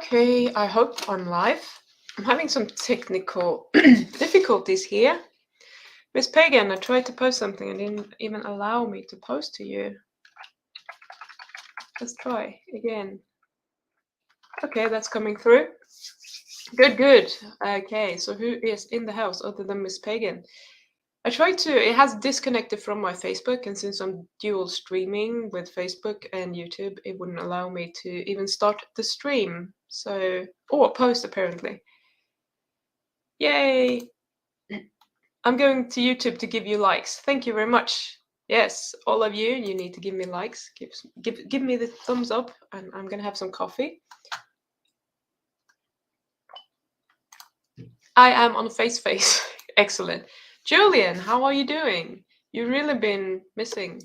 Okay, I hope I'm live. I'm having some technical difficulties here. Miss Pagan, I tried to post something and didn't even allow me to post to you. Let's try again. Okay, that's coming through. Good, good. Okay, so who is in the house other than Miss Pagan? I tried to, it has disconnected from my Facebook, and since I'm dual streaming with Facebook and YouTube, it wouldn't allow me to even start the stream. So, or post apparently. Yay! I'm going to YouTube to give you likes. Thank you very much. Yes, all of you, you need to give me likes. Give me the thumbs up, and I'm gonna have some coffee. I am on face. Excellent. Julian, how are you doing? You've really been missing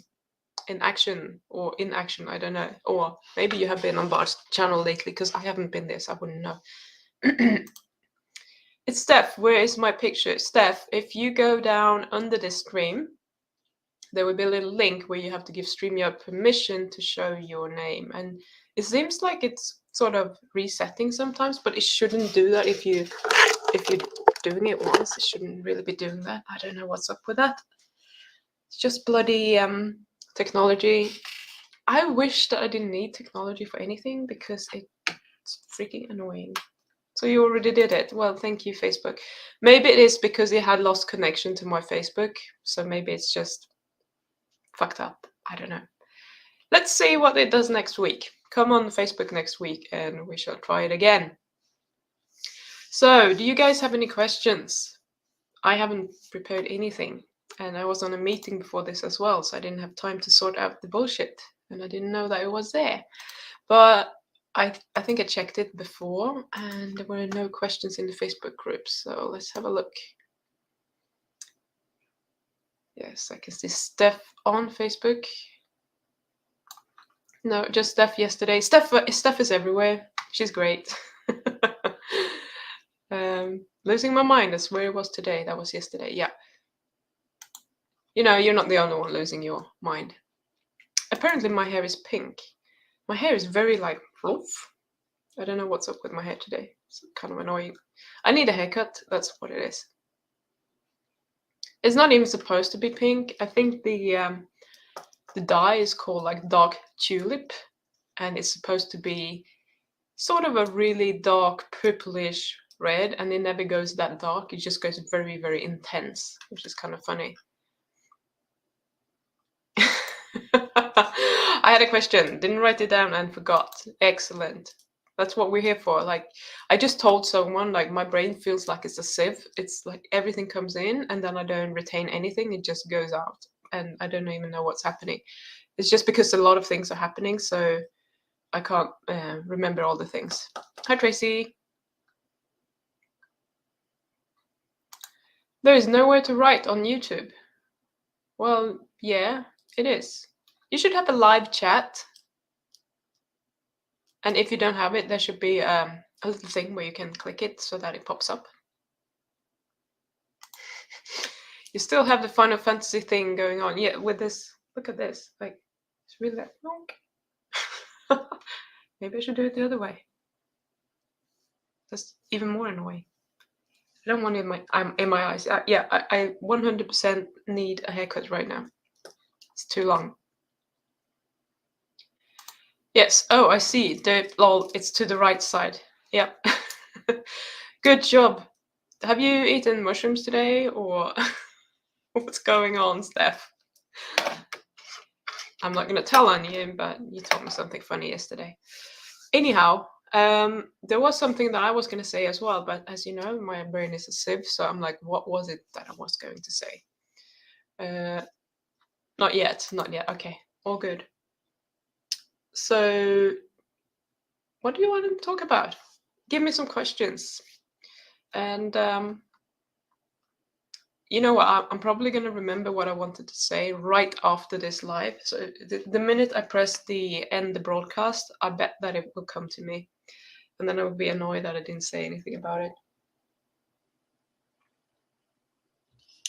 in action or in action, I don't know. Or maybe you have been on Bart's channel lately, because I haven't been there, so I wouldn't know. It's Steph. Where is my picture? Steph, if you go down under this stream, there will be a little link where you have to give StreamYard permission to show your name. And it seems like it's sort of resetting sometimes, but it shouldn't do that if you're doing it once. It shouldn't really be doing that. I don't know what's up with that. It's just bloody technology. I wish that I didn't need technology for anything, because it's freaking annoying. So you already did it. Well, thank you, Facebook. Maybe it is because it had lost connection to my Facebook. So maybe it's just fucked up. I don't know. Let's see what it does next week. Come on Facebook next week and we shall try it again. So, do you guys have any questions? I haven't prepared anything, and I was on a meeting before this as well, so I didn't have time to sort out the bullshit, and I didn't know that it was there. But I think I checked it before, and there were no questions in the Facebook group, so let's have a look. Yes, I can see Steph on Facebook. No, just Steph yesterday. Steph is everywhere. She's great. Losing my mind is where it was today. That was yesterday. Yeah. You know, you're not the only one losing your mind. Apparently, my hair is pink. My hair is very like fluff. I don't know what's up with my hair today. It's kind of annoying. I need a haircut. That's what it is. It's not even supposed to be pink. I think the dye is called like dark tulip, and it's supposed to be sort of a really dark purplish red, and it never goes that dark. It just goes very, very intense, which is kind of funny. I had a question, didn't write it down and forgot. Excellent. That's what we're here for. Like, I just told someone, like, my brain feels like it's a sieve. It's like everything comes in and then I don't retain anything. It just goes out and I don't even know what's happening. It's just because a lot of things are happening, so I can't remember all the things. Hi, Tracy. There is nowhere to write on YouTube. Well, yeah, it is. You should have a live chat. And if you don't have it, there should be a little thing where you can click it so that it pops up. You still have the Final Fantasy thing going on. Yeah, with this, look at this. Like, it's really like, okay. Maybe I should do it the other way. That's even more annoying. I don't want it in my eyes. Yeah, I 100% need a haircut right now. It's too long. Yes. Oh, I see. It's to the right side. Yeah. Good job. Have you eaten mushrooms today, or what's going on, Steph? I'm not gonna tell on you, but you told me something funny yesterday. Anyhow, there was something that I was gonna say as well, but as you know, my brain is a sieve, so I'm like, what was it that I was going to say? Not yet. Okay, all good. So, what do you want to talk about? Give me some questions. And you know what? I'm probably going to remember what I wanted to say right after this live. So the minute I press the end the broadcast, I bet that it will come to me. And then I will be annoyed that I didn't say anything about it.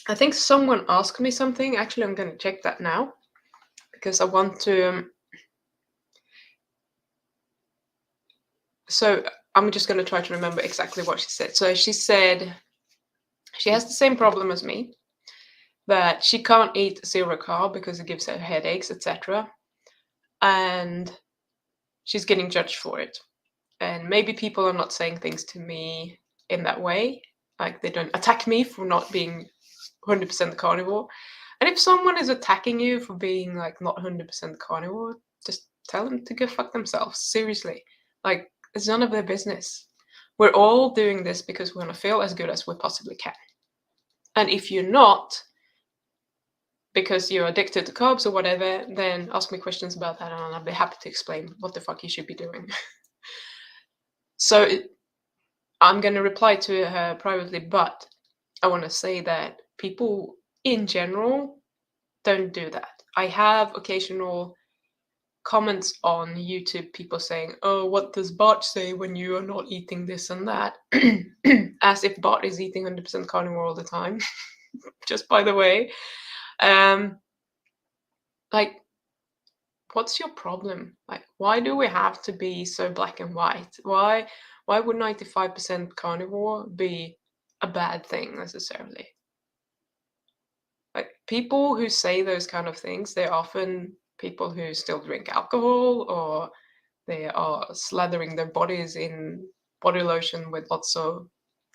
I think someone asked me something. Actually, I'm going to check that now, because I want to... So I'm just going to try to remember exactly what she said. So she said she has the same problem as me, that she can't eat zero carb because it gives her headaches, etc. And she's getting judged for it. And maybe people are not saying things to me in that way. Like they don't attack me for not being 100% carnivore. And if someone is attacking you for being like not 100% carnivore, just tell them to go fuck themselves. Seriously. Like, it's none of their business. We're all doing this because we want to feel as good as we possibly can. And if you're not, because you're addicted to carbs or whatever, then ask me questions about that and I'll be happy to explain what the fuck you should be doing. So I'm going to reply to her privately, but I want to say that people in general don't do that. I have occasional comments on YouTube, people saying, "Oh, what does Bart say when you are not eating this and that?" As if Bart is eating 100% carnivore all the time. Just by the way, um, like, what's your problem? Like, why do we have to be so black and white? Why would 95% carnivore be a bad thing necessarily? Like, people who say those kind of things, they're often people who still drink alcohol, or they are slathering their bodies in body lotion with lots of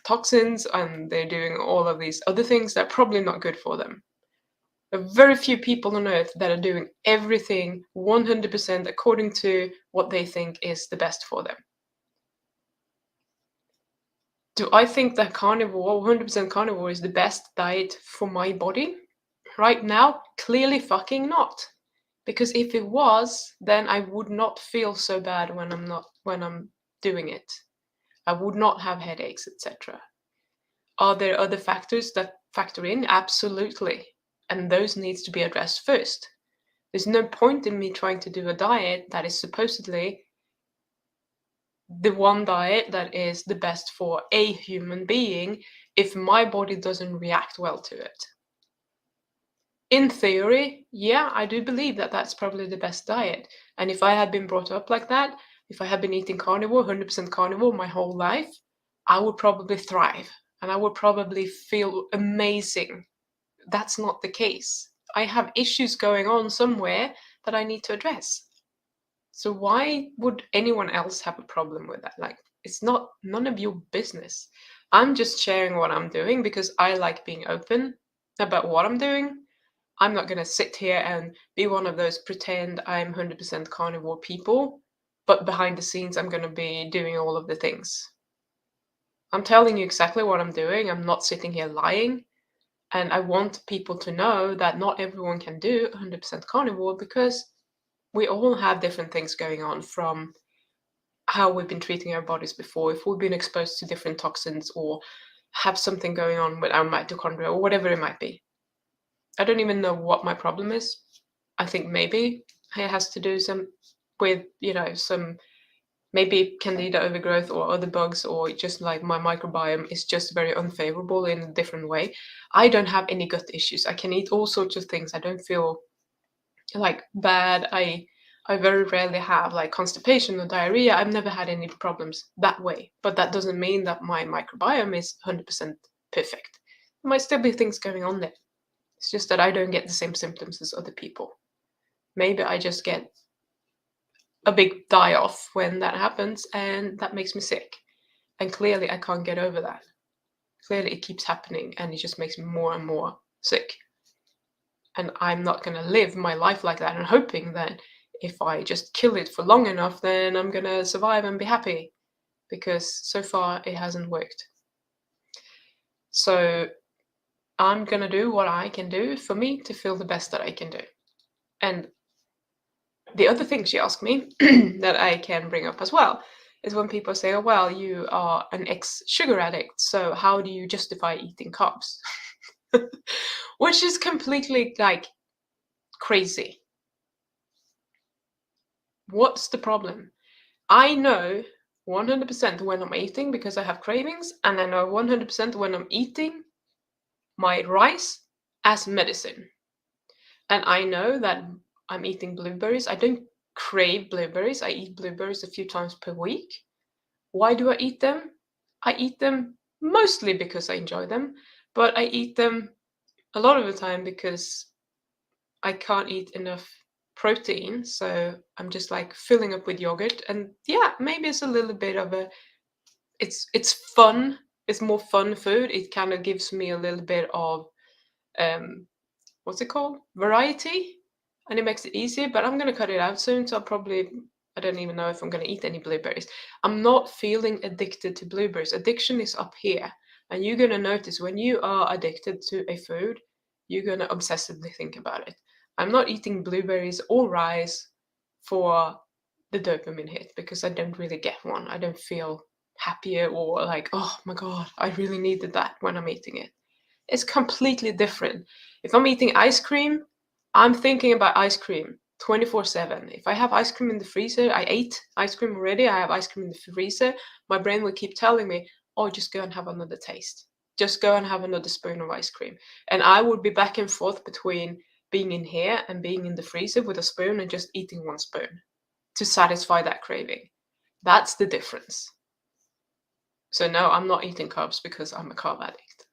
toxins, and they're doing all of these other things that are probably not good for them. There are very few people on earth that are doing everything 100% according to what they think is the best for them. Do I think that carnivore, 100% carnivore, is the best diet for my body? Right now, clearly fucking not. Because if it was, then I would not feel so bad when I'm doing it. I would not have headaches, etc. Are there other factors that factor in? Absolutely. And those needs to be addressed first. There's no point in me trying to do a diet that is supposedly the one diet that is the best for a human being if my body doesn't react well to it. In theory, yeah, I do believe that that's probably the best diet. And if I had been brought up like that, if I had been eating carnivore, 100% carnivore my whole life, I would probably thrive and I would probably feel amazing. That's not the case. I have issues going on somewhere that I need to address. So why would anyone else have a problem with that? Like, it's not none of your business. I'm just sharing what I'm doing because I like being open about what I'm doing. I'm not going to sit here and be one of those pretend I'm 100% carnivore people, but behind the scenes, I'm going to be doing all of the things. I'm telling you exactly what I'm doing. I'm not sitting here lying. And I want people to know that not everyone can do 100% carnivore because we all have different things going on, from how we've been treating our bodies before, if we've been exposed to different toxins or have something going on with our mitochondria or whatever it might be. I don't even know what my problem is. I think maybe it has to do with, some maybe candida overgrowth or other bugs, or just like my microbiome is just very unfavorable in a different way. I don't have any gut issues. I can eat all sorts of things. I don't feel like bad. I very rarely have like constipation or diarrhea. I've never had any problems that way. But that doesn't mean that my microbiome is 100% perfect. There might still be things going on there. It's just that I don't get the same symptoms as other people. Maybe I just get a big die off when that happens, and that makes me sick. And clearly, I can't get over that. Clearly, it keeps happening, and it just makes me more and more sick. And I'm not going to live my life like that and hoping that if I just kill it for long enough, then I'm going to survive and be happy. Because so far, it hasn't worked. So I'm going to do what I can do for me to feel the best that I can do. And the other thing she asked me that I can bring up as well is when people say, "Oh, well, you are an ex-sugar addict, so how do you justify eating carbs?" Which is completely like crazy. What's the problem? I know 100% when I'm eating because I have cravings, and I know 100% when I'm eating my rice as medicine. And I know that I'm eating blueberries. I don't crave blueberries. I eat blueberries a few times per week. Why do I eat them? I eat them mostly because I enjoy them, but I eat them a lot of the time because I can't eat enough protein, so I'm just like filling up with yogurt. And yeah, maybe it's a little bit of a it's fun. It's more fun food. It kind of gives me a little bit of um what's it called? Variety. And it makes it easier, but I'm gonna cut it out soon, so I don't even know if I'm gonna eat any blueberries. I'm not feeling addicted to blueberries. Addiction is up here. And you're gonna notice when you are addicted to a food, you're gonna obsessively think about it. I'm not eating blueberries or rice for the dopamine hit because I don't really get one. I don't feel happier or like, oh my god, I really needed that when I'm eating it. It's completely different. If I'm eating ice cream, I'm thinking about ice cream 24/7. If I have ice cream in the freezer, I ate ice cream already, I have ice cream in the freezer, my brain will keep telling me, oh, just go and have another taste. Just go and have another spoon of ice cream. And I would be back and forth between being in here and being in the freezer with a spoon and just eating one spoon to satisfy that craving. That's the difference. So no, I'm not eating carbs because I'm a carb addict.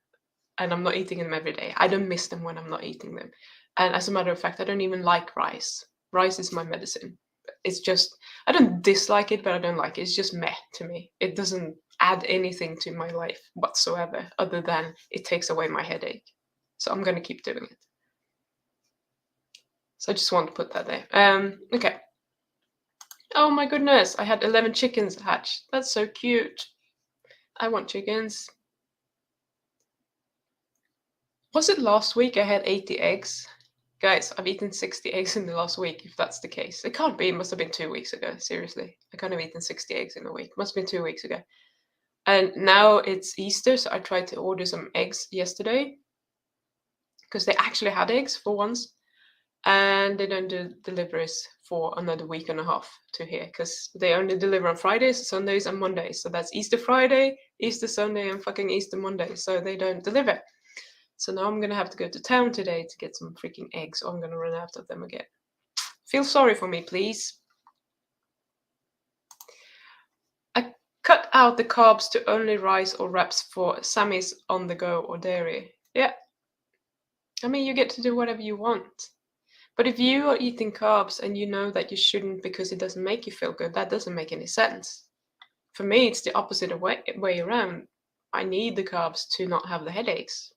And I'm not eating them every day. I don't miss them when I'm not eating them. And as a matter of fact, I don't even like rice. Rice is my medicine. It's just, I don't dislike it, but I don't like it. It's just meh to me. It doesn't add anything to my life whatsoever, other than it takes away my headache. So I'm going to keep doing it. So I just want to put that there. Okay. Oh my goodness, I had 11 chickens hatch. That's so cute. I want chickens. Was it last week I had 80 eggs? Guys, I've eaten 60 eggs in the last week, if that's the case. It can't be, it must have been 2 weeks ago, seriously. I can't have eaten 60 eggs in a week. Must have been 2 weeks ago. And now it's Easter, so I tried to order some eggs yesterday because they actually had eggs for once. And they don't do deliveries for another week and a half to here because they only deliver on Fridays, Sundays, and Mondays. So that's Easter Friday, Easter Sunday, and fucking Easter Monday. So they don't deliver. So now I'm gonna have to go to town today to get some freaking eggs, or I'm gonna run out of them again. Feel sorry for me, please. I cut out the carbs to only rice or wraps for Sammy's on the go or dairy. Yeah, I mean, you get to do whatever you want. But if you are eating carbs and you know that you shouldn't because it doesn't make you feel good, that doesn't make any sense. For me, it's the opposite way around. I need the carbs to not have the headaches.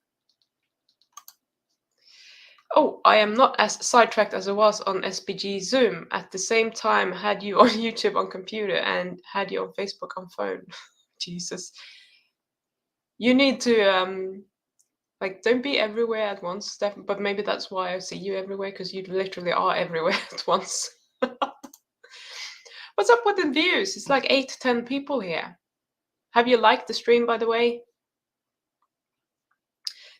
Oh, I am not as sidetracked as I was on SPG Zoom. At the same time, had you on YouTube on computer and had you on Facebook on phone. Jesus. You need to like don't be everywhere at once, Steph. But maybe that's why I see you everywhere, because you literally are everywhere at once. What's up with the views? It's like 8 to 10 people here. Have you liked the stream, by the way?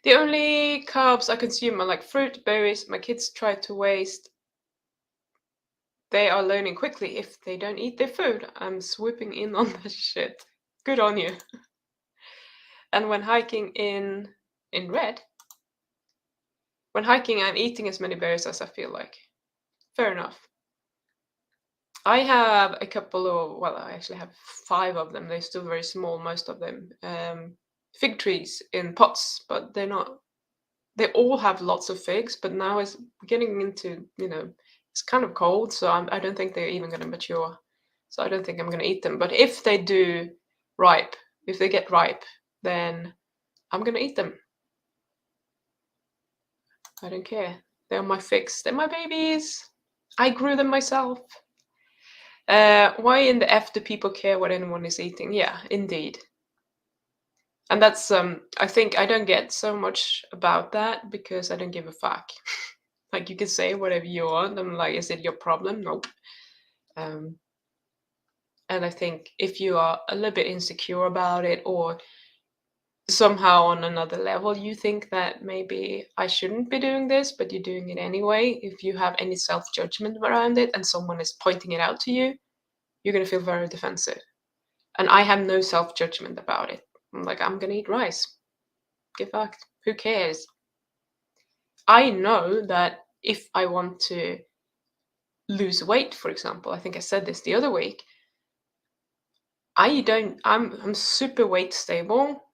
The only carbs I consume are like fruit, berries. My kids try to waste. They are learning quickly if they don't eat their food. I'm swooping in on that shit. Good on you. And when hiking in red, when hiking, I'm eating as many berries as I feel like. Fair enough. I have a couple of, well, I actually have 5 of them. They're still very small, most of them. Fig trees in pots, but they're not. They all have lots of figs, but now it's getting into, it's kind of cold, so I don't think they're even going to mature. So I don't think I'm going to eat them. But if they do ripe, if they get ripe, then I'm going to eat them. I don't care. They're my figs. They're my babies. I grew them myself. Why in the F do people care what anyone is eating? Yeah, indeed. And that's I think I don't get so much about that because I don't give a fuck. Like you can say whatever you want. I'm like, is it your problem? Nope. And I think if you are a little bit insecure about it, or somehow on another level you think that maybe I shouldn't be doing this, but you're doing it anyway, if you have any self-judgment around it and someone is pointing it out to you, you're going to feel very defensive. And I have no self-judgment about it. I'm like, I'm going to eat rice. Get fucked. Who cares? I know that if I want to lose weight, for example, I think I said this the other week, I'm super weight stable,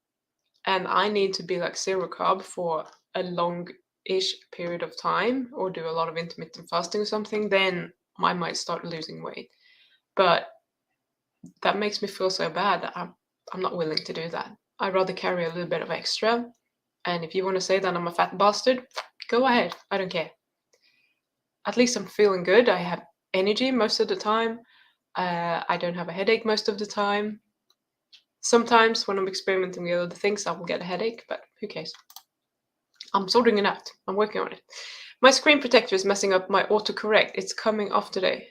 and I need to be like zero carb for a long-ish period of time, or do a lot of intermittent fasting or something, then I might start losing weight. But that makes me feel so bad that I'm not willing to do that. I'd rather carry a little bit of extra. And if you want to say that I'm a fat bastard, go ahead. I don't care. At least I'm feeling good. I have energy most of the time. I don't have a headache most of the time. Sometimes when I'm experimenting with other things, I will get a headache, but who cares? I'm sorting it out. I'm working on it. My screen protector is messing up my autocorrect. It's coming off today.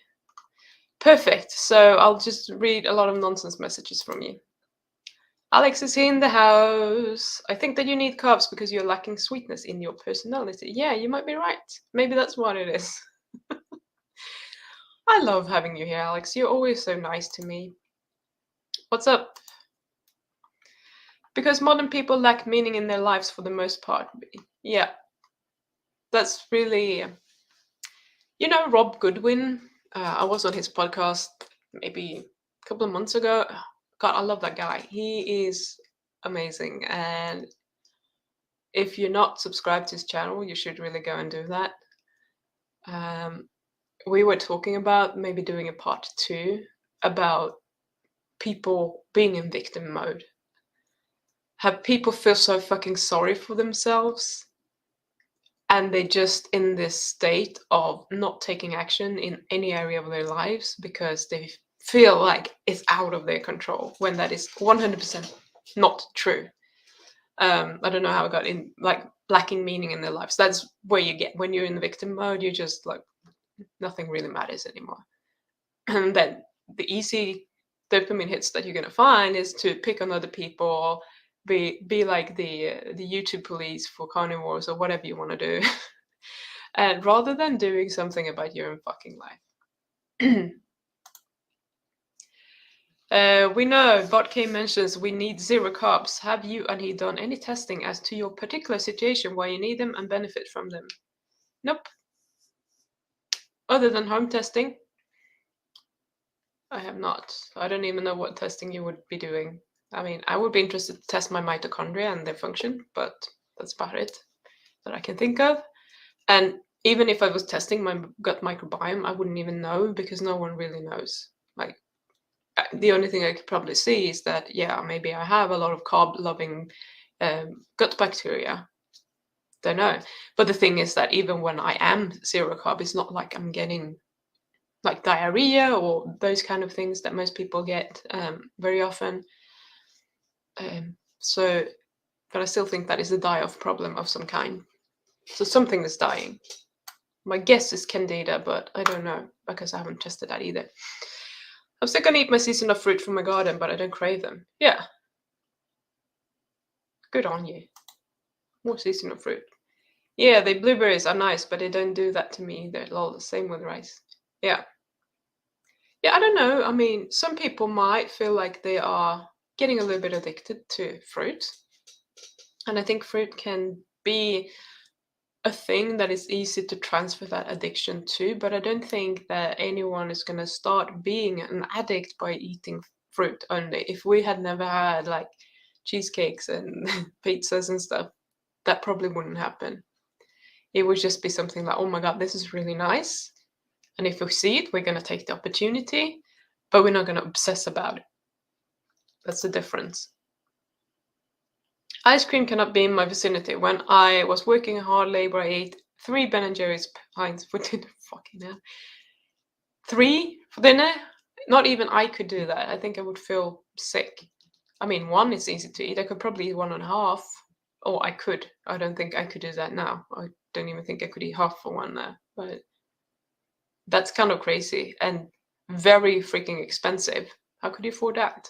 Perfect. So I'll just read a lot of nonsense messages from you. Alex is in the house. I think that you need carbs because you're lacking sweetness in your personality. Yeah, you might be right. Maybe that's what it is. I love having you here, Alex. You're always so nice to me. What's up? Because modern people lack meaning in their lives for the most part. Yeah, that's really. You know, Rob Goodwin. I was on his podcast maybe a couple of months ago. God, I love that guy. He is amazing. And if you're not subscribed to his channel, you should really go and do that. We were talking about maybe doing a part 2 about people being in victim mode. Have people feel so fucking sorry for themselves, and they just in this state of not taking action in any area of their lives because they feel like it's out of their control, when that is 100% not true. I don't know how I got in, like, lacking meaning in their lives. That's where you get when you're in the victim mode. You just like, nothing really matters anymore. And then the easy dopamine hits that you're gonna find is to pick on other people, be like the YouTube police for carnivores or whatever you want to do, and rather than doing something about your own fucking life. We know Vodka mentions we need zero carbs. Have you and he done any testing as to your particular situation, why you need them and benefit from them? Nope. Other than home testing, I have not. I don't even know what testing you would be doing. I mean, I would be interested to test my mitochondria and their function, but that's about it that I can think of. And even if I was testing my gut microbiome, I wouldn't even know because no one really knows. Like, the only thing I could probably see is that, yeah, maybe I have a lot of carb-loving gut bacteria. Don't know. But the thing is that even when I am zero carb, it's not like I'm getting like diarrhea or those kind of things that most people get very often. So, but I still think that is a die-off problem of some kind. So something is dying. My guess is candida, but I don't know because I haven't tested that either. I'm still gonna eat my seasonal fruit from my garden, but I don't crave them. Yeah, good on you. More seasonal fruit. Yeah, the blueberries are nice, but they don't do that to me either. Lol, same with rice. Yeah. Yeah, I don't know. I mean, some people might feel like they are getting a little bit addicted to fruit. And I think fruit can be a thing that is easy to transfer that addiction to, but I don't think that anyone is going to start being an addict by eating fruit only. If we had never had like cheesecakes and pizzas and stuff, that probably wouldn't happen. It would just be something like, oh my God, this is really nice. And if we see it, we're going to take the opportunity, but we're not going to obsess about it. That's the difference. Ice cream cannot be in my vicinity. When I was working hard labor, I ate 3 Ben & Jerry's pints for dinner. Fucking hell. 3 for dinner? Not even I could do that. I think I would feel sick. I mean, 1 is easy to eat. I could probably eat 1.5. Or I could. I don't think I could do that now. I don't even think I could eat half for 1 now. But that's kind of crazy and very freaking expensive. How could you afford that?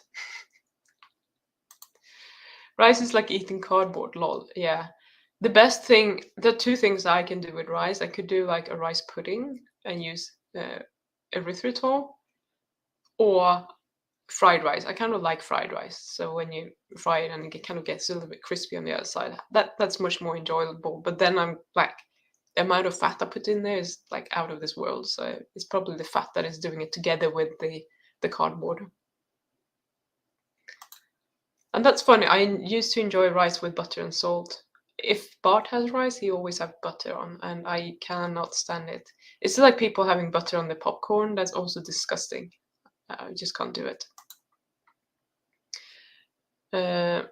Rice is like eating cardboard, lol. Yeah. The best thing, the 2 things I can do with rice, I could do like a rice pudding and use erythritol, or fried rice. I kind of like fried rice. So when you fry it and it kind of gets a little bit crispy on the outside, that's much more enjoyable. But then I'm like, the amount of fat I put in there is like out of this world. So it's probably the fat that is doing it together with the cardboard. And that's funny. I used to enjoy rice with butter and salt. If Bart has rice, he always have butter on, and I cannot stand it. It's like people having butter on their popcorn. That's also disgusting. I just can't do it. Uh,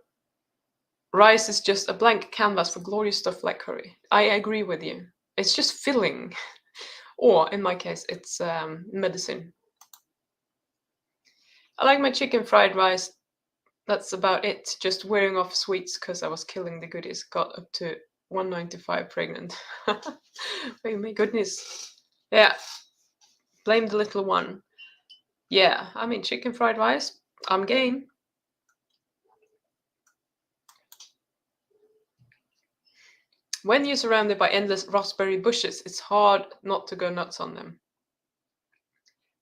Rice is just a blank canvas for glorious stuff like curry. I agree with you. It's just filling, or in my case, it's medicine. I like my chicken fried rice. That's about it. Just wearing off sweets because I was killing the goodies. Got up to 195 pregnant. Oh my goodness. Yeah, blame the little one. Yeah, I mean, chicken fried rice, I'm game. When you're surrounded by endless raspberry bushes, it's hard not to go nuts on them.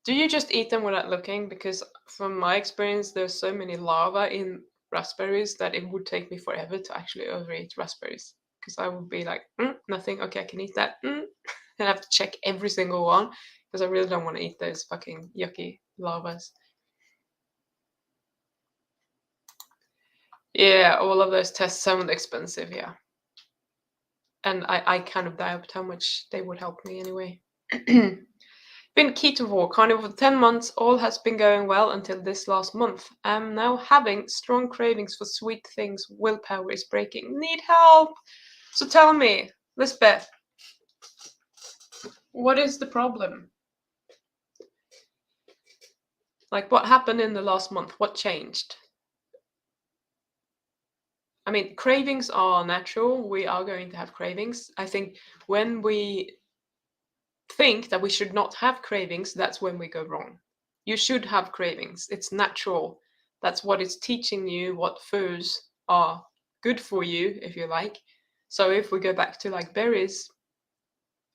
Do you just eat them without looking? Because from my experience, there's so many larvae in raspberries that it would take me forever to actually overeat raspberries. Because I would be like, nothing. Okay, I can eat that. And I have to check every single one because I really don't want to eat those fucking yucky larvas. Yeah, all of those tests sound expensive. Yeah, and I kind of doubt how much they would help me anyway. Been keto carnivore for 10 months. All has been going well until this last month. I'm now having strong cravings for sweet things. Willpower is breaking. Need help. So tell me, Lisbeth, what is the problem? Like, what happened in the last month? What changed? I mean, cravings are natural. We are going to have cravings. I think when we think that we should not have cravings, that's when we go wrong. You should have cravings. It's natural. That's what it's teaching you, what foods are good for you, if you like. So if we go back to like berries,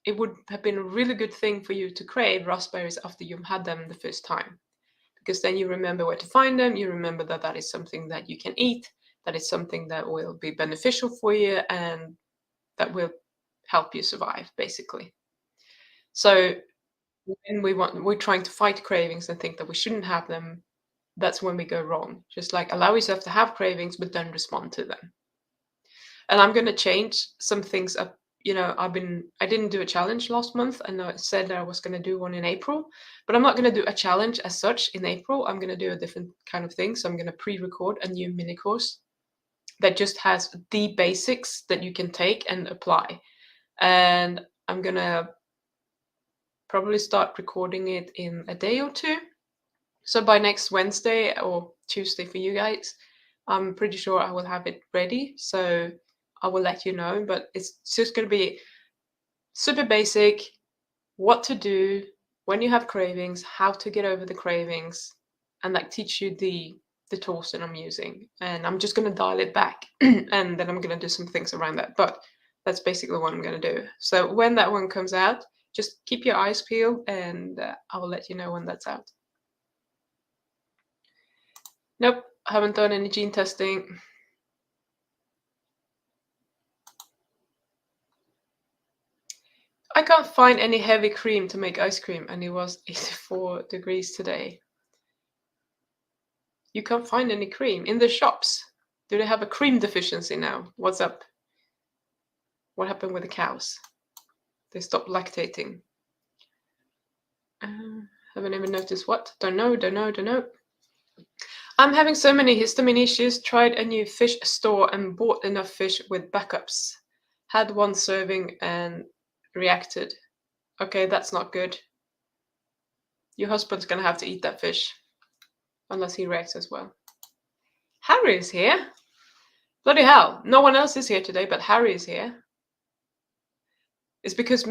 it would have been a really good thing for you to crave raspberries after you've had them the first time. Because then you remember where to find them, you remember that that is something that you can eat, that is something that will be beneficial for you, and that will help you survive, basically. So when we're trying to fight cravings and think that we shouldn't have them, that's when we go wrong. Just like allow yourself to have cravings, but then respond to them. And I'm gonna change some things up. I didn't do a challenge last month, and I said that I was gonna do one in April, but I'm not gonna do a challenge as such in April. I'm gonna do a different kind of thing. So I'm gonna pre-record a new mini course that just has the basics that you can take and apply. And I'm gonna probably start recording it in a day or two. So by next Wednesday or Tuesday for you guys, I'm pretty sure I will have it ready. So I will let you know. But it's just going to be super basic, what to do when you have cravings, how to get over the cravings, and like teach you the tools that I'm using. And I'm just going to dial it back, and then I'm going to do some things around that. But that's basically what I'm going to do. So when that one comes out, just keep your eyes peeled, and I will let you know when that's out. Nope, haven't done any gene testing. I can't find any heavy cream to make ice cream, and it was 84 degrees today. You can't find any cream in the shops. Do they have a cream deficiency now? What's up? What happened with the cows? They stopped lactating. Haven't even noticed what? Don't know. I'm having so many histamine issues. Tried a new fish store and bought enough fish with backups. Had one serving and reacted. Okay, that's not good. Your husband's gonna have to eat that fish. Unless he reacts as well. Harry is here? Bloody hell. No one else is here today, but Harry is here. It's because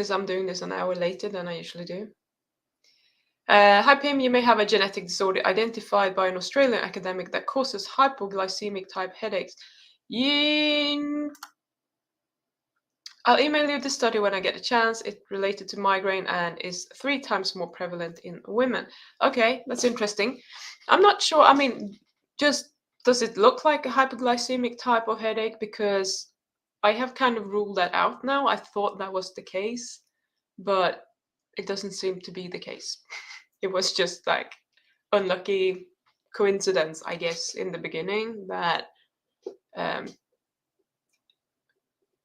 I'm doing this an hour later than I usually do. Hi Pim, you may have a genetic disorder identified by an Australian academic that causes hypoglycemic type headaches. I'll email you the study when I get a chance. It's related to migraine and is 3 times more prevalent in women. Okay, that's interesting. I'm not sure. I mean, just does it look like a hypoglycemic type of headache? Because I have kind of ruled that out now. I thought that was the case, but it doesn't seem to be the case. It was just like unlucky coincidence, I guess, in the beginning um,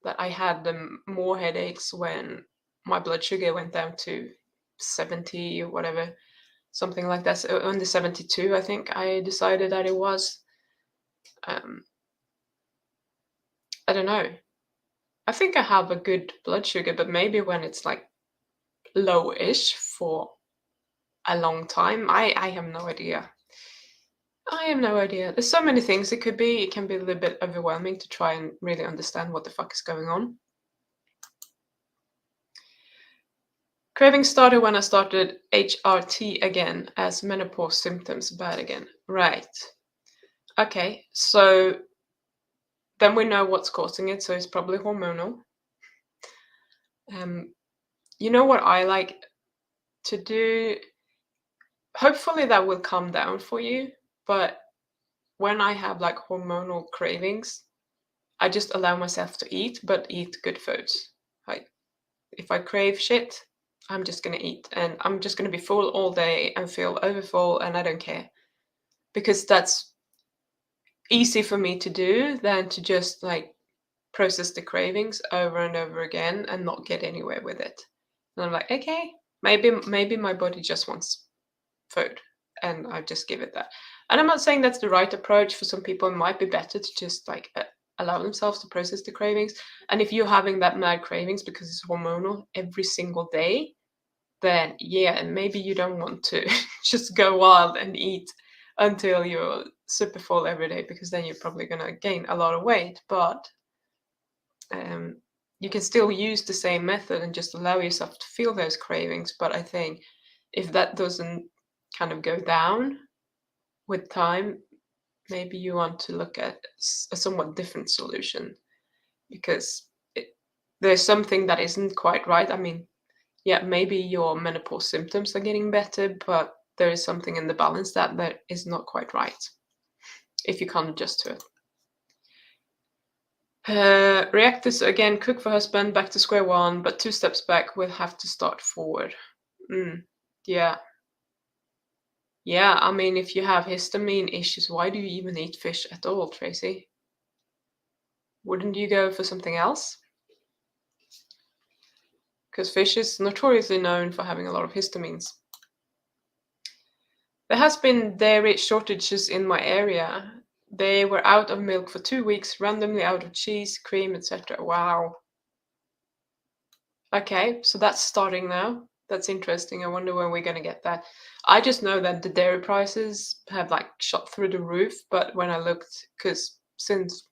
that I had more headaches when my blood sugar went down to 70 or whatever, something like that. So under 72, I think I decided that it was. Um, I don't know. I think I have a good blood sugar, but maybe when it's like low-ish for a long time, I have no idea. I have no idea. There's so many things it could be. It can be a little bit overwhelming to try and really understand what the fuck is going on. Craving started when I started HRT again, as menopause symptoms bad again. Right. Okay, so then we know what's causing it, so it's probably hormonal. Um, you know what I like to do? Hopefully that will calm down for you, but when I have like hormonal cravings, I just allow myself to eat, but eat good foods. Like if I crave shit, I'm just gonna eat and I'm just gonna be full all day and feel overfull and I don't care. Because that's easy for me to do than to just like process the cravings over and over again and not get anywhere with it. And I'm like, okay, maybe my body just wants food and I just give it that. And I'm not saying that's the right approach. For some people, it might be better to just like allow themselves to process the cravings. And if you're having that mad cravings because it's hormonal every single day, then yeah, and maybe you don't want to just go wild and eat until you're super full every day because then you're probably going to gain a lot of weight. But um, you can still use the same method and just allow yourself to feel those cravings. But I think if that doesn't kind of go down with time, maybe you want to look at a somewhat different solution because there's something that isn't quite right. I mean, yeah, maybe your menopause symptoms are getting better, but there is something in the balance that is not quite right if you can't adjust to it. Reactors again, cook for husband, back to square one, but 2 steps back, we'll have to start forward. Yeah. Yeah, I mean, if you have histamine issues, why do you even eat fish at all, Tracy? Wouldn't you go for something else? Because fish is notoriously known for having a lot of histamines. There has been dairy shortages in my area. They were out of milk for 2 weeks, randomly out of cheese, cream, etc. Wow. Okay, so that's starting now. That's interesting. I wonder when we're going to get that. I just know that the dairy prices have like shot through the roof, but when I looked, because since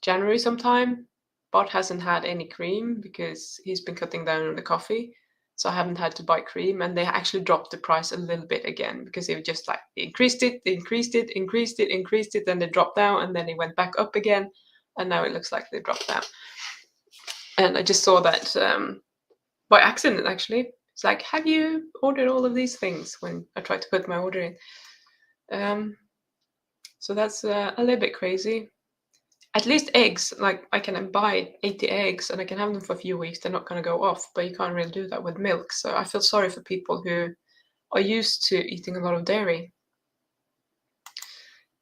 January sometime, Bart hasn't had any cream because he's been cutting down on the coffee. So I haven't had to buy cream, and they actually dropped the price a little bit again because they just like increased it, then they dropped down, and then it went back up again, and now it looks like they dropped down. And I just saw that by accident actually. It's like, have you ordered all of these things when I tried to put my order in? So that's a little bit crazy. At least eggs, like I can buy 80 eggs and I can have them for a few weeks. They're not going to go off, but you can't really do that with milk. So I feel sorry for people who are used to eating a lot of dairy.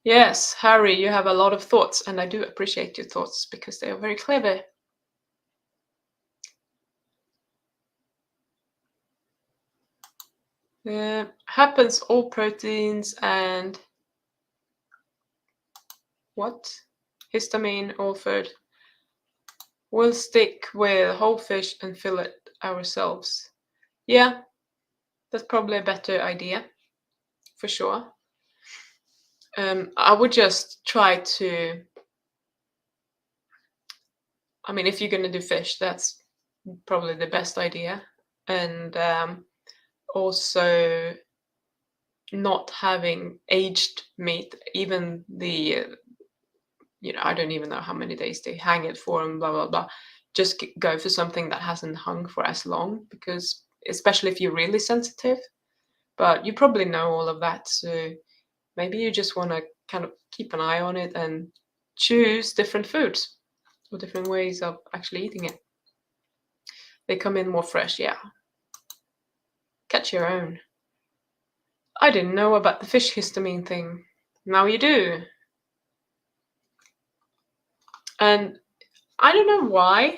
Yes, Harry, you have a lot of thoughts, and I do appreciate your thoughts because they are very clever. Happens all proteins and what? Histamine, all food. We'll stick with whole fish and fillet ourselves. Yeah, that's probably a better idea, for sure. I would just try to. I mean, if you're gonna do fish, that's probably the best idea, and also not having aged meat. Even the I don't even know how many days they hang it for, and blah blah blah. Just go for something that hasn't hung for as long, because especially if you're really sensitive. But you probably know all of that, so maybe you just want to kind of keep an eye on it and choose different foods or different ways of actually eating it. They come in more fresh, yeah. Catch your own. I didn't know about the fish histamine thing. Now you do. And I don't know why.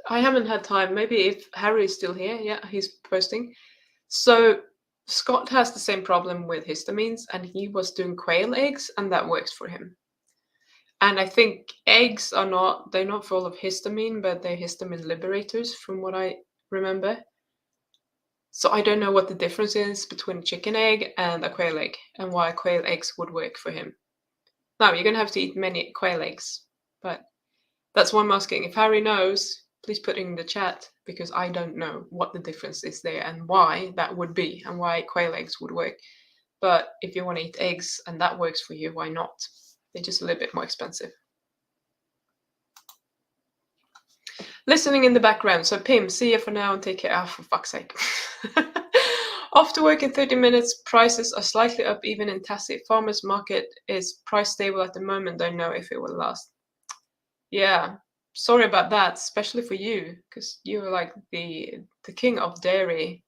I haven't had time. Maybe if Harry is still here. Yeah, he's posting. So Scott has the same problem with histamines, and he was doing quail eggs, and that works for him. And I think eggs are not, they're not full of histamine, but they're histamine liberators from what I remember. So I don't know what the difference is between a chicken egg and a quail egg and why quail eggs would work for him. Now you're gonna have to eat many quail eggs, but that's why I'm asking. If Harry knows, please put it in the chat because I don't know what the difference is there and why that would be and why quail eggs would work. But if you want to eat eggs and that works for you, why not? They're just a little bit more expensive. Listening in the background. So Pim, see you for now and take care. Ah, for fuck's sake. After work in 30 minutes, prices are slightly up even in Tassie. Farmers market is price stable at the moment. Don't know if it will last. Yeah, sorry about that, especially for you, because you're like the king of dairy.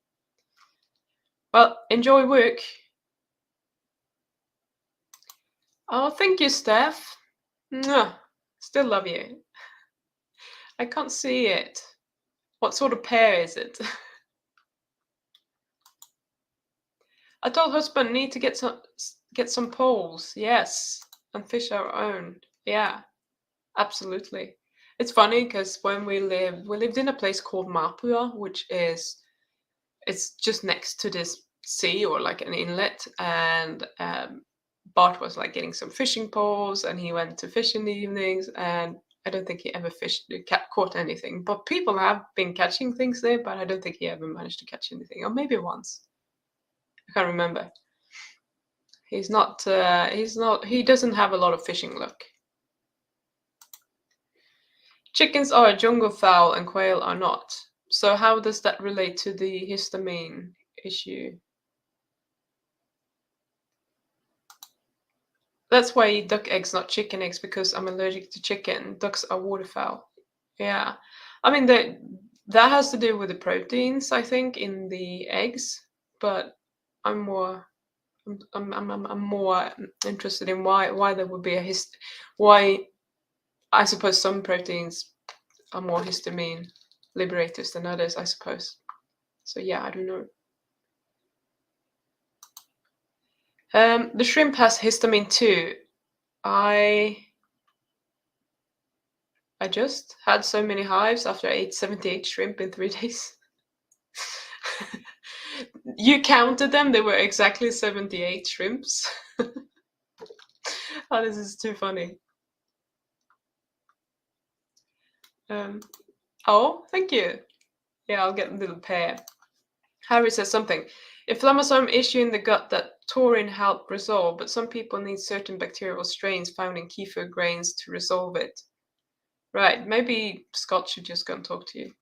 Well, enjoy work. Oh, thank you, Steph. Mwah. Still love you. I can't see it. What sort of pear is it? I told husband need to get some poles. Yes, and fish our own. Yeah, absolutely. It's funny because when we lived in a place called Mapua, which is it's just next to this sea or like an inlet, and Bart was like getting some fishing poles, and he went to fish in the evenings, and I don't think he ever caught anything. But people have been catching things there, but I don't think he ever managed to catch anything, or maybe once. I can't remember. He's not. He's not. He doesn't have a lot of fishing luck. Chickens are a jungle fowl, and quail are not. So how does that relate to the histamine issue? That's why I eat duck eggs, not chicken eggs, because I'm allergic to chicken. Ducks are waterfowl. Yeah, I mean that has to do with the proteins, I think, in the eggs. But I'm more I'm more interested in why there would be why I suppose some proteins are more histamine liberators than others, I suppose. So yeah, I don't know. The shrimp has histamine too. I I just had so many hives after I ate 78 shrimp in 3 days. You counted them, they were exactly 78 shrimps. Oh, this is too funny. Um, oh, thank you. Yeah, I'll get a little pear. Harry says something. Inflammasome issue in the gut that taurine helped resolve, but some people need certain bacterial strains found in kefir grains to resolve it. Right, maybe Scott should just go and talk to you.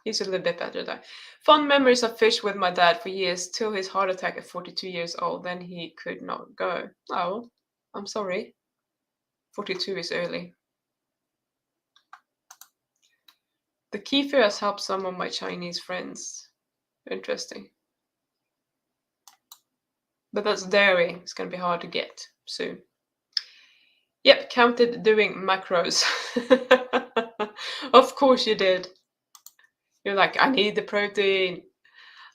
He's a little bit better though. Fond memories of fish with my dad for years till his heart attack at 42 years old. Then he could not go. Oh, I'm sorry. 42 is early. The kefir has helped some of my Chinese friends. Interesting. But that's dairy. It's going to be hard to get soon. Yep, counted doing macros. Of course you did. You're like, I need the protein.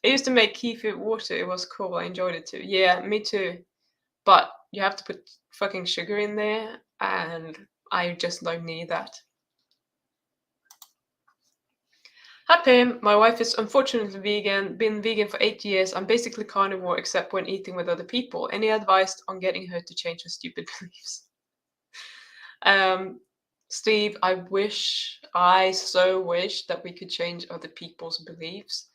I used to make kefir water. It was cool. I enjoyed it too. Yeah, me too. But you have to put fucking sugar in there, and I just don't need that. Hi Pim, my wife is unfortunately vegan, been vegan for 8 years. I'm basically carnivore except when eating with other people. Any advice on getting her to change her stupid beliefs? Steve, I so wish that we could change other people's beliefs.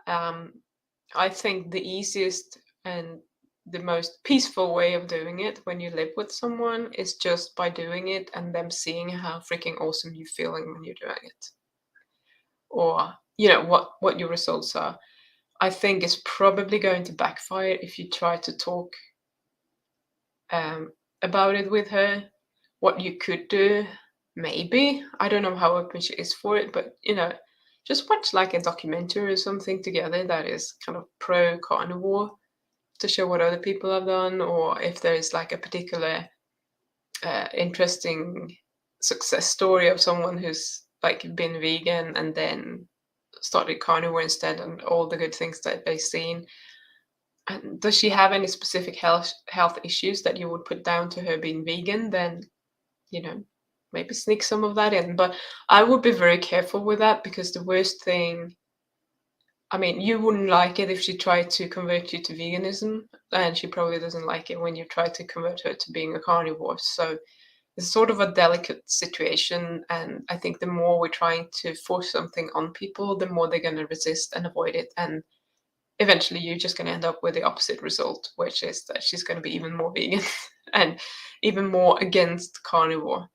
I think the easiest and the most peaceful way of doing it when you live with someone is just by doing it and them seeing how freaking awesome you're feeling when you're doing it. Or, what your results are. I think it's probably going to backfire if you try to talk about it with her. What you could do, maybe. I don't know how open she is for it, but just watch like a documentary or something together that is kind of pro carnivore to show what other people have done, or if there is like a particular interesting success story of someone who's like been vegan and then started carnivore instead, and all the good things that they've seen. And does she have any specific health issues that you would put down to her being vegan? Then, you know, maybe sneak some of that in. But I would be very careful with that, because the worst thing, I mean, you wouldn't like it if she tried to convert you to veganism, and she probably doesn't like it when you try to convert her to being a carnivore. So it's sort of a delicate situation, and I think the more we're trying to force something on people, the more they're going to resist and avoid it, and eventually you're just going to end up with the opposite result, which is that she's going to be even more vegan and even more against carnivore.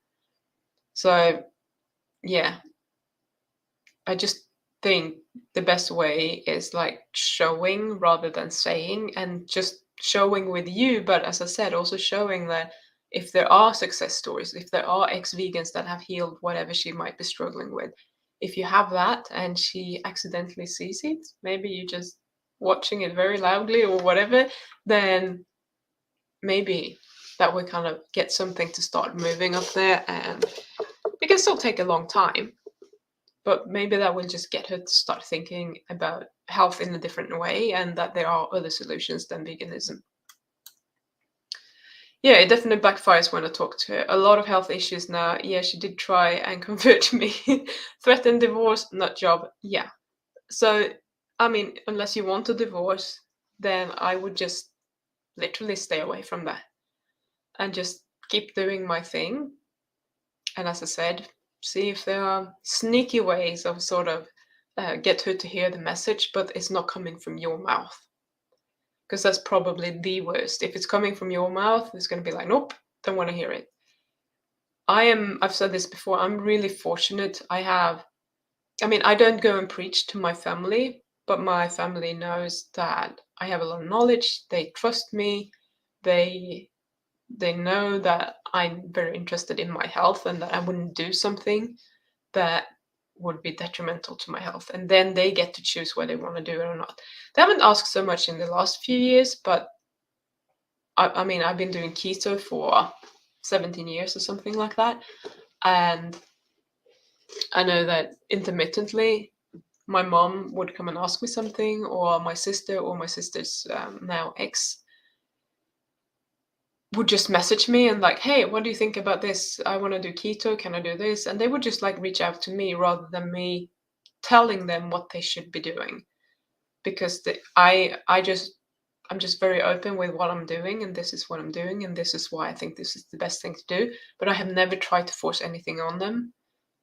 So yeah, I just think the best way is like showing rather than saying, and just showing with you. But as I said, also showing that if there are success stories, if there are ex-vegans that have healed whatever she might be struggling with, if you have that and she accidentally sees it, maybe you just watching it very loudly or whatever, then maybe that would kind of get something to start moving up there. And it can still take a long time, but maybe that will just get her to start thinking about health in a different way, and that there are other solutions than veganism. Yeah, it definitely backfires when I talk to her. A lot of health issues now. Yeah, she did try and convert me. Threatened divorce, nut job. Yeah. So, I mean, unless you want a divorce, then I would just literally stay away from that and just keep doing my thing. And as I said, see if there are sneaky ways of sort of get her to hear the message, but it's not coming from your mouth. Because that's probably the worst. If it's coming from your mouth, it's going to be like, nope, don't want to hear it. I've said this before, I'm really fortunate. I mean, I don't go and preach to my family, but my family knows that I have a lot of knowledge. They trust me. They they know that I'm very interested in my health, and that I wouldn't do something that would be detrimental to my health. And then they get to choose whether they want to do it or not. They haven't asked so much in the last few years, but I mean, I've been doing keto for 17 years or something like that. And I know that intermittently, my mom would come and ask me something, or my sister's now ex would just message me and like, hey, what do you think about this? I want to do keto. Can I do this? And they would just like reach out to me rather than me telling them what they should be doing, because I'm just very open with what I'm doing, and this is what I'm doing, and this is why I think this is the best thing to do. But I have never tried to force anything on them.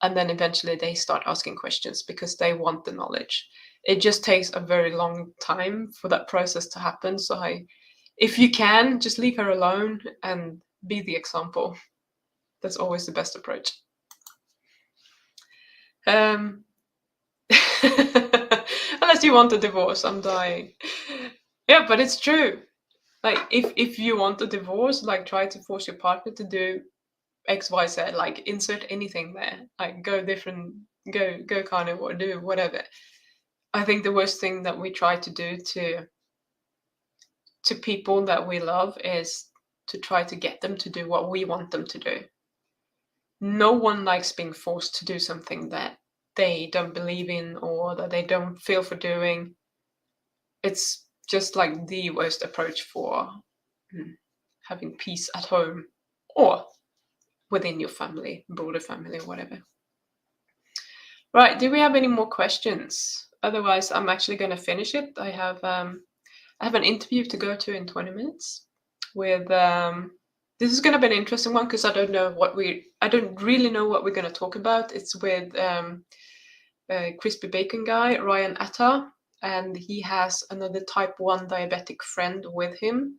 And then eventually they start asking questions because they want the knowledge. It just takes a very long time for that process to happen. So if you can, just leave her alone and be the example. That's always the best approach. Um, unless you want a divorce, I'm dying. Yeah, but it's true. Like if you want a divorce, like try to force your partner to do X, Y, Z. Like insert anything there. Like go different, go carnivore, do whatever. I think the worst thing that we try to do to people that we love is to try to get them to do what we want them to do. No one likes being forced to do something that they don't believe in or that they don't feel for doing. It's just like the worst approach for having peace at home or within your family, broader family, or whatever. Right, do we have any more questions? Otherwise, I'm actually going to finish it. I have an interview to go to in 20 minutes with this is going to be an interesting one because I don't really know what we're going to talk about. It's with crispy bacon guy Ryan Atta, and he has another type 1 diabetic friend with him,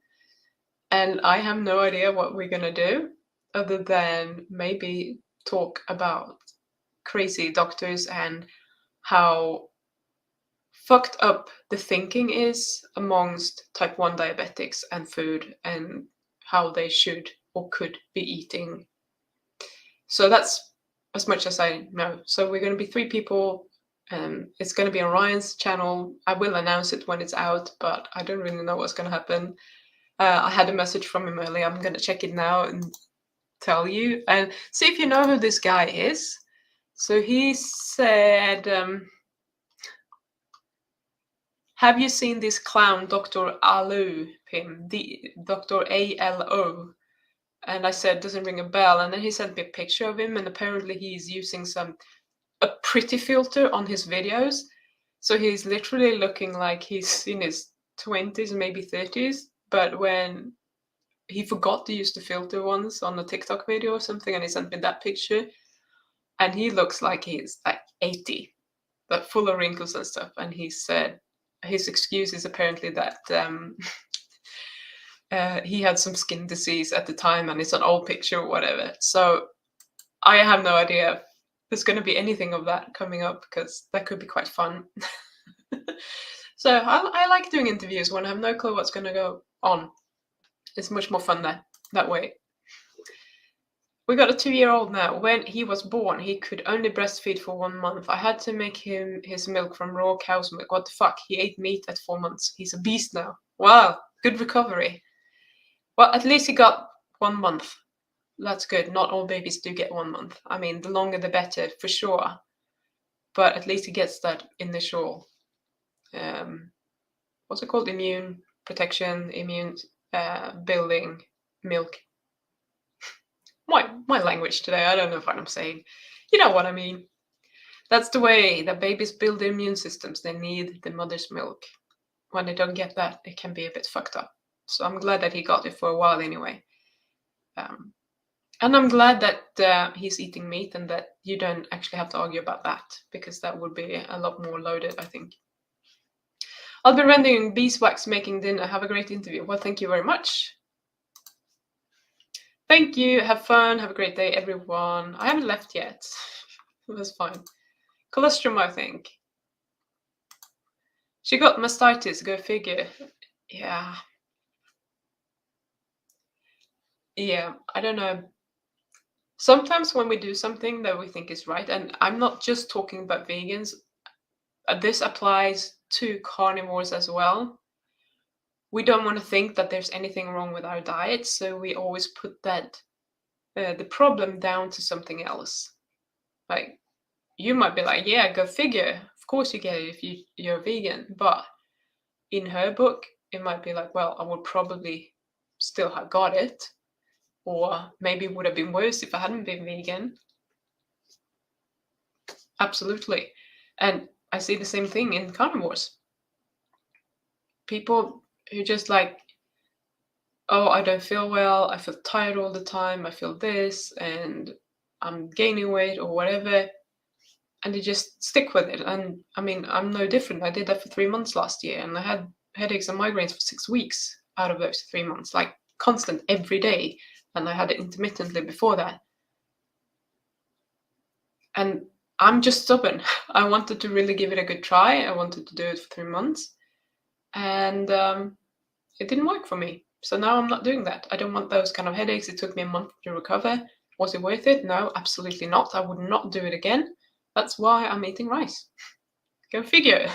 and I have no idea what we're going to do other than maybe talk about crazy doctors and how fucked up the thinking is amongst type 1 diabetics and food, and how they should or could be eating. So that's as much as I know. So we're going to be 3 people It's going to be on Ryan's channel. I will announce it when it's out, but I don't really know what's going to happen. I had a message from him earlier. I'm going to check it now and tell you and see if you know who this guy is. So he said, have you seen this clown, Dr. Alu, him, the Dr. ALO? And I said, doesn't ring a bell. And then he sent me a picture of him, and apparently he's using a pretty filter on his videos. So he's literally looking like he's in his 20s, maybe 30s. But when he forgot to use the filter once on a TikTok video or something, and he sent me that picture, and he looks like he's like 80, but full of wrinkles and stuff. And he said his excuse is apparently that he had some skin disease at the time, and it's an old picture or whatever. So I have no idea if there's going to be anything of that coming up, because that could be quite fun. So I like doing interviews when I have no clue what's going to go on. It's much more fun that way. We got a 2-year-old now. When he was born, he could only breastfeed for 1 month. I had to make him his milk from raw cow's milk. What the fuck? He ate meat at 4 months. He's a beast now. Wow, good recovery. Well, at least he got 1 month. That's good. Not all babies do get 1 month. I mean, the longer the better, for sure. But at least he gets that initial, what's it called? Immune protection, immune building milk. My language today, I don't know what I'm saying. You know what I mean. That's the way that babies build their immune systems. They need the mother's milk. When they don't get that, it can be a bit fucked up. So I'm glad that he got it for a while anyway. And I'm glad that he's eating meat and that you don't actually have to argue about that, because that would be a lot more loaded, I think. I'll be rendering beeswax making dinner. Have a great interview. Well, thank you very much. Thank you. Have fun. Have a great day, everyone. I haven't left yet. That's fine. Colostrum, I think. She got mastitis. Go figure. Yeah. Yeah, I don't know. Sometimes when we do something that we think is right, and I'm not just talking about vegans, this applies to carnivores as well. We don't want to think that there's anything wrong with our diet, so we always put that the problem down to something else. Like, you might be like, yeah, go figure. Of course you get it if you're vegan. But in her book, it might be like, well, I would probably still have got it. Or maybe it would have been worse if I hadn't been vegan. Absolutely. And I see the same thing in carnivores. People who just like, oh, I don't feel well, I feel tired all the time, I feel this, and I'm gaining weight or whatever. And they just stick with it. And I mean, I'm no different. I did that for 3 months last year, and I had headaches and migraines for 6 weeks out of those 3 months, like constant every day. And I had it intermittently before that. And I'm just stubborn. I wanted to really give it a good try. I wanted to do it for 3 months. And it didn't work for me. So now I'm not doing that. I don't want those kind of headaches. It took me a month to recover. Was it worth it? No, absolutely not. I would not do it again. That's why I'm eating rice. Go figure.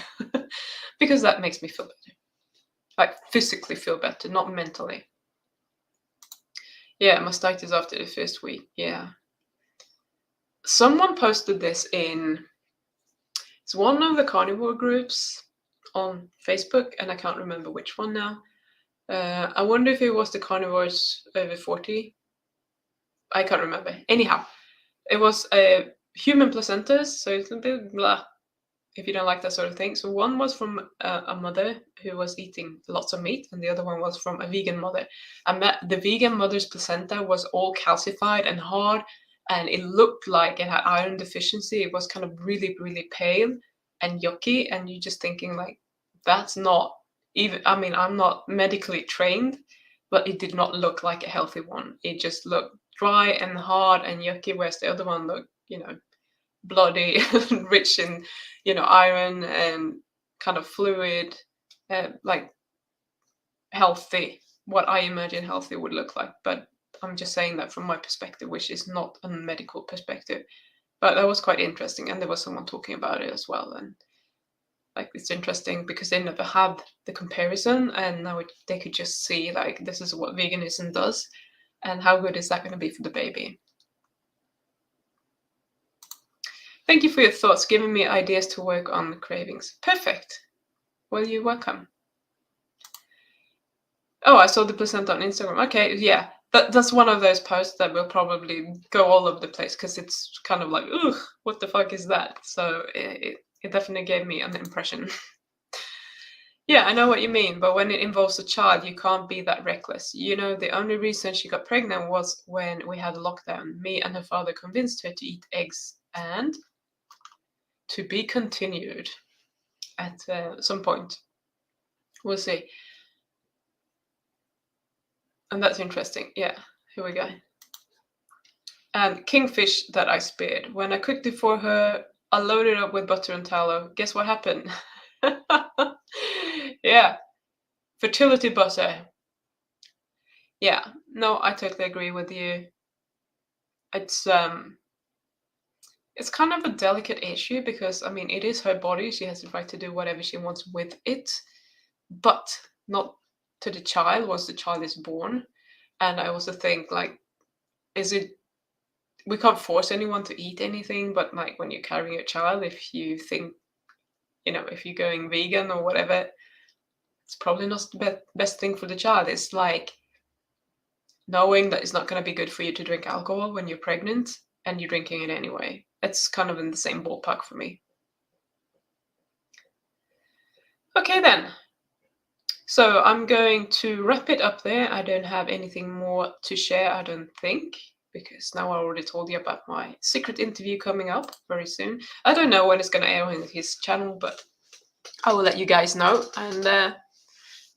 Because that makes me feel better. Like physically feel better, not mentally. Yeah, mastitis after the first week. Yeah. Someone posted this it's one of the carnivore groups on Facebook, and I can't remember which one now. I wonder if it was the carnivores over 40. I can't remember. Anyhow, it was human placentas, so it's a bit blah if you don't like that sort of thing. So one was from a mother who was eating lots of meat, and the other one was from a vegan mother. And the vegan mother's placenta was all calcified and hard, and it looked like it had iron deficiency. It was kind of really, really pale and yucky, and you're just thinking like, that's not even, I mean, I'm not medically trained, but it did not look like a healthy one. It just looked dry and hard and yucky, whereas the other one looked, bloody, rich in, iron and kind of fluid, like healthy, what I imagine healthy would look like. But I'm just saying that from my perspective, which is not a medical perspective. But that was quite interesting, and there was someone talking about it as well. And like it's interesting because they never had the comparison, and now they could just see like this is what veganism does, and how good is that going to be for the baby? Thank you for your thoughts, giving me ideas to work on the cravings. Perfect. Well, you're welcome. Oh, I saw the placenta on Instagram. Okay, yeah. That's one of those posts that will probably go all over the place because it's kind of like, ugh, what the fuck is that? So it definitely gave me an impression. Yeah, I know what you mean, but when it involves a child, you can't be that reckless. You know, the only reason she got pregnant was when we had a lockdown. Me and her father convinced her to eat eggs, and to be continued at some point. We'll see. And that's interesting. Yeah, here we go. And kingfish that I speared. When I cooked it for her, I loaded it up with butter and tallow. Guess what happened? Yeah, fertility butter. Yeah, no, I totally agree with you. It's it's kind of a delicate issue because I mean it is her body. She has the right to do whatever she wants with it, but not to the child once the child is born. And I also think like, is it we can't force anyone to eat anything, but like when you're carrying a child, if you think, if you're going vegan or whatever, it's probably not the best thing for the child. It's like knowing that it's not going to be good for you to drink alcohol when you're pregnant and you're drinking it anyway. It's kind of in the same ballpark for me. Okay, then. So I'm going to wrap it up there. I don't have anything more to share, I don't think, because now I already told you about my secret interview coming up very soon. I don't know when it's going to air on his channel, but I will let you guys know. And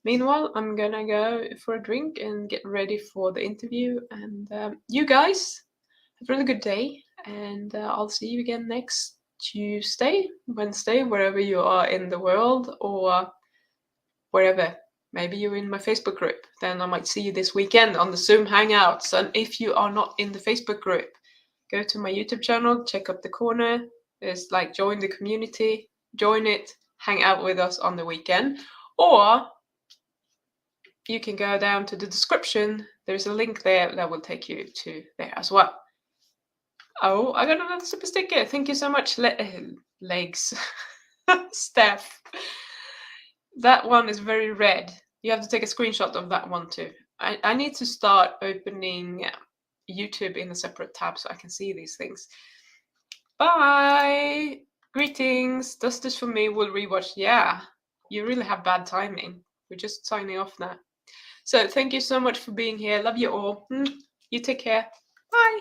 meanwhile, I'm going to go for a drink and get ready for the interview. And you guys have a really good day. And I'll see you again next Tuesday, Wednesday, wherever you are in the world, or wherever. Maybe you're in my Facebook group. Then I might see you this weekend on the Zoom Hangouts. And if you are not in the Facebook group, go to my YouTube channel, check up the corner. There's like join the community, join it, hang out with us on the weekend. Or you can go down to the description. There's a link there that will take you to there as well. Oh, I got another super sticker. Thank you so much, legs. Steph. That one is very red. You have to take a screenshot of that one too. I need to start opening YouTube in a separate tab so I can see these things. Bye! Greetings! Does this for me will rewatch. Yeah, you really have bad timing. We're just signing off now. So thank you so much for being here. Love you all. You take care. Bye!